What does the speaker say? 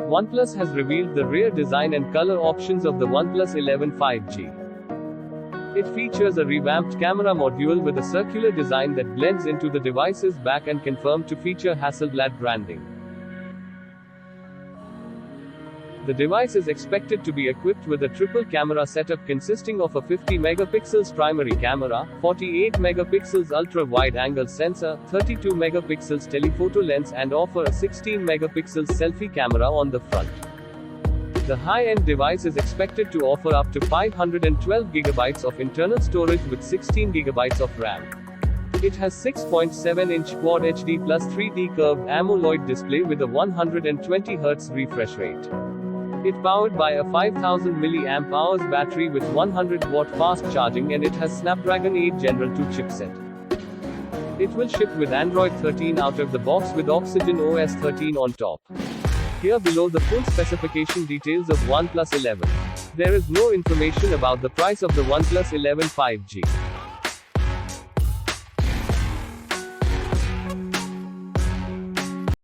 OnePlus has revealed the rear design and color options of the OnePlus 11 5G. It features a revamped camera module with a circular design that blends into the device's back and confirmed to feature Hasselblad branding. The device is expected to be equipped with a triple camera setup consisting of a 50 megapixels primary camera, 48 megapixels ultra-wide-angle sensor, 32 megapixels telephoto lens and offer a 16 megapixels selfie camera on the front. The high-end device is expected to offer up to 512 GB of internal storage with 16 GB of RAM. It has 6.7-inch Quad HD plus 3D curved AMOLED display with a 120Hz refresh rate. It's powered by a 5000 mAh battery with 100-watt fast charging and it has Snapdragon 8 Gen 2 chipset. It will ship with Android 13 out of the box with Oxygen OS 13 on top. Here below the full specification details of OnePlus 11. There is no information about the price of the OnePlus 11 5G.